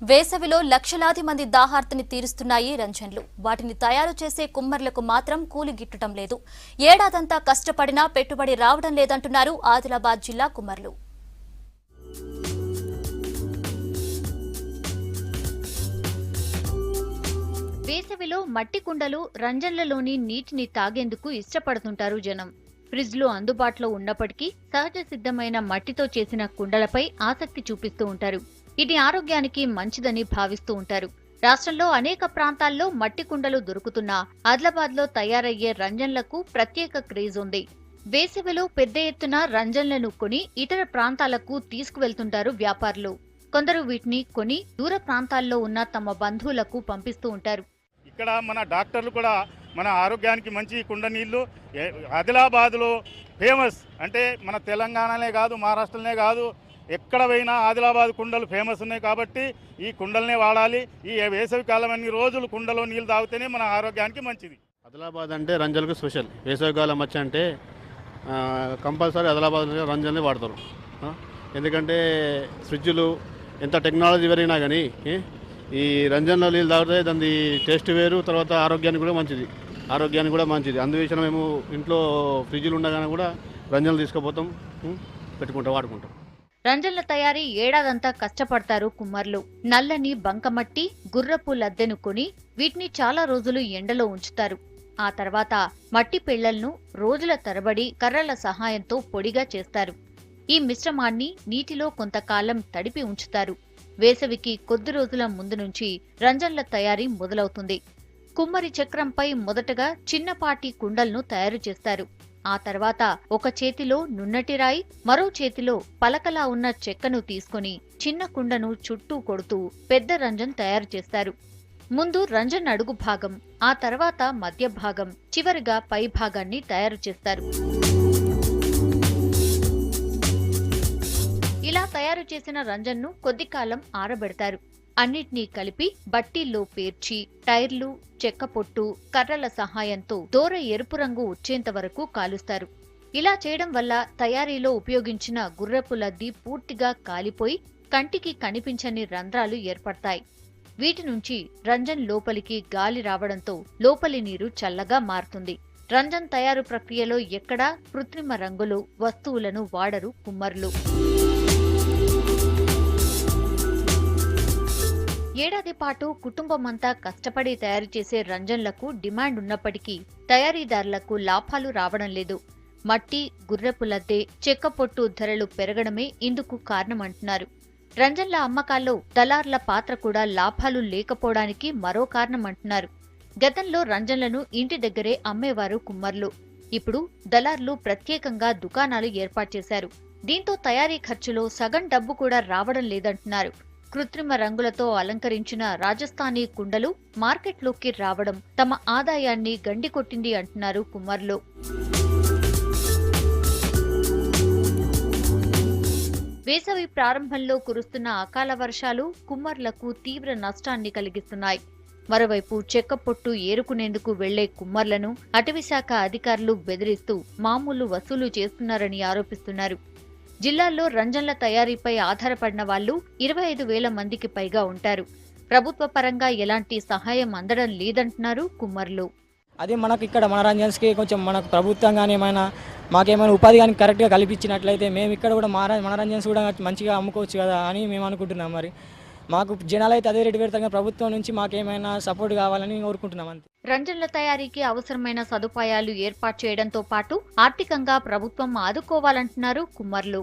వేసవిలో లక్షలాది మంది దాహార్తిని తీరుస్తున్నాయి రంజన్లు. వాటిని తయారు చేసే కుమ్మర్లకు మాత్రం కూలి గిట్టడం లేదు. ఏడాదంతా కష్టపడినా పెట్టుబడి రావడం లేదంటున్నారు ఆదిలాబాద్ జిల్లా కుమ్మర్లు. వేసవిలో మట్టి కుండలు, రంజన్లలోని నీటిని తాగేందుకు ఇష్టపడుతుంటారు జనం. ఫ్రిడ్జ్లో అందుబాటులో ఉన్నప్పటికీ సహజ సిద్ధమైన మట్టితో చేసిన కుండలపై ఆసక్తి చూపిస్తూ ఉంటారు. ఇది ఆరోగ్యానికి మంచిదని భావిస్తూ ఉంటారు. రాష్ట్రంలో అనేక ప్రాంతాల్లో మట్టి కుండలు దొరుకుతున్నా ఆదిలాబాద్లో తయారయ్యే రంజన్లకు ప్రత్యేక క్రేజ్ ఉంది. వేసవిలో పెద్ద ఎత్తున రంజన్లను కొని ఇతర ప్రాంతాలకు తీసుకువెళ్తుంటారు వ్యాపారులు. కొందరు వీటిని కొని దూర ప్రాంతాల్లో ఉన్న తమ బంధువులకు పంపిస్తూ ఉంటారు. ఇక్కడ మన డాక్టర్లు కూడా మన ఆరోగ్యానికి మంచి కుండ నీళ్లు ఆదిలాబాద్లో ఫేమస్. అంటే మన తెలంగాణనే కాదు, మహారాష్ట్రనే కాదు, ఎక్కడ పోయినా ఆదిలాబాద్ కుండలు ఫేమస్ ఉన్నాయి. కాబట్టి ఈ కుండలనే వాడాలి. ఈ వేసవి కాలం అన్ని రోజులు కుండలో నీళ్ళు తాగితేనే మన ఆరోగ్యానికి మంచిది. ఆదిలాబాద్ అంటే రంజన్లకు స్పెషల్. వేసవి కాలం వచ్చి అంటే కంపల్సరీ ఆదిలాబాద్ రంజన్లే వాడతారు. ఎందుకంటే ఫ్రిడ్జ్లు ఎంత టెక్నాలజీ పెరిగినా కానీ ఈ రంజన్లో నీళ్ళు తాగితే దాని టేస్ట్ వేరు, తర్వాత ఆరోగ్యానికి కూడా మంచిది. అందువిషయం మేము ఇంట్లో ఫ్రిడ్జ్లు ఉండగానే కూడా రంజన్లు తీసుకుపోతాం, వాడుకుంటాం. రంజన్ల తయారీ ఏడాదంతా కష్టపడతారు కుమ్మర్లు. నల్లని బంకమట్టి, గుర్రపు లద్దెను కొని వీటిని చాలా రోజులు ఎండలో ఉంచుతారు. ఆ తర్వాత మట్టి పెళ్లలను రోజుల తరబడి కర్రల సహాయంతో పొడిగా చేస్తారు. ఈ మిశ్రమాన్ని నీటిలో కొంతకాలం తడిపి ఉంచుతారు. వేసవికి కొద్ది రోజుల ముందు నుంచి రంజన్ల తయారీ మొదలవుతుంది. కుమ్మరి చక్రంపై మొదటగా చిన్నపాటి కుండలను తయారు చేస్తారు. ఆ తర్వాత ఒక చేతిలో నున్నటి రాయి, మరో చేతిలో పలకలా ఉన్న చెక్కను తీసుకుని చిన్న కుండను చుట్టూ కొడుతూ పెద్ద రంజన్ తయారు చేస్తారు. ముందు రంజన్ అడుగు భాగం, ఆ తర్వాత మధ్య భాగం, చివరిగా పై భాగాన్ని తయారు చేస్తారు. ఇలా తయారు చేసిన రంజన్ను కొద్ది కాలం ఆరబెడతారు. అన్నిటినీ కలిపి బట్టీల్లో పేర్చి టైర్లు, చెక్క పొట్టు, కర్రల సహాయంతో దోర ఎరుపు రంగు వచ్చేంత వరకు కాలుస్తారు. ఇలా చేయడం వల్ల తయారీలో ఉపయోగించిన గుర్రపు లద్ది పూర్తిగా కాలిపోయి కంటికి కనిపించని రంధ్రాలు ఏర్పడతాయి. వీటి నుంచి రంజన్ లోపలికి గాలి రావడంతో లోపలి నీరు చల్లగా మారుతుంది. రంజన్ తయారు ప్రక్రియలో ఎక్కడా కృత్రిమ రంగులు, వస్తువులను వాడరు కుమ్మర్లు. ఏడాది పాటు కుటుంబమంతా కష్టపడి తయారు చేసే రంజన్లకు డిమాండ్ ఉన్నప్పటికీ తయారీదారులకు లాభాలు రావడం లేదు. మట్టి, గుర్రపు లద్దె, చెక్కపొట్టు ధరలు పెరగడమే ఇందుకు కారణమంటున్నారు. రంజన్ల అమ్మకాల్లో దళార్ల పాత్ర కూడా లాభాలు లేకపోవడానికి మరో కారణమంటున్నారు. గతంలో రంజన్లను ఇంటి దగ్గరే అమ్మేవారు కుమ్మర్లు. ఇప్పుడు దళార్లు ప్రత్యేకంగా దుకాణాలు ఏర్పాటు చేశారు. దీంతో తయారీ ఖర్చులో సగం డబ్బు కూడా రావడం లేదంటున్నారు. కృత్రిమ రంగులతో అలంకరించిన రాజస్థానీ కుండలు మార్కెట్లోకి రావడం తమ ఆదాయాన్ని గండికొట్టింది అంటున్నారు కుమ్మర్లు. వేసవి ప్రారంభంలో కురుస్తున్న అకాల వర్షాలు కుమ్మర్లకు తీవ్ర నష్టాన్ని కలిగిస్తున్నాయి. మరోవైపు చెక్కపొట్టు ఏరుకునేందుకు వెళ్లే కుమ్మర్లను అటవీశాఖ అధికారులు బెదిరిస్తూ మామూలు వసూలు చేస్తున్నారని ఆరోపిస్తున్నారు. జిల్లాల్లో రంజన్ల తయారీపై ఆధారపడిన వాళ్లు 25,000 మందికి పైగా ఉంటారు. ప్రభుత్వ పరంగా ఎలాంటి సహాయం అందడం లేదంటున్నారు కుమ్మర్లు. అది మనకు ఇక్కడ మన రంజన్స్కి కొంచెం మనకు ప్రభుత్వం కానీ మాకేమైనా ఉపాధి కానీ కరెక్ట్గా కల్పించినట్లయితే మేము ఇక్కడ కూడా మన రంజన్స్ కూడా మంచిగా అమ్ముకోవచ్చు కదా అని మేము అనుకుంటున్నాం. మరి మాకు జనాలు అయితే అదే రేటు పెడతాం. ప్రభుత్వం నుంచి మాకేమైనా సపోర్ట్ కావాలని కోరుకుంటున్నాం అంతే. రంజన్ల తయారీకి అవసరమైన సదుపాయాలు ఏర్పాటు చేయడంతో పాటు ఆర్థికంగా ప్రభుత్వం ఆదుకోవాలంటున్నారు కుమ్మర్లు.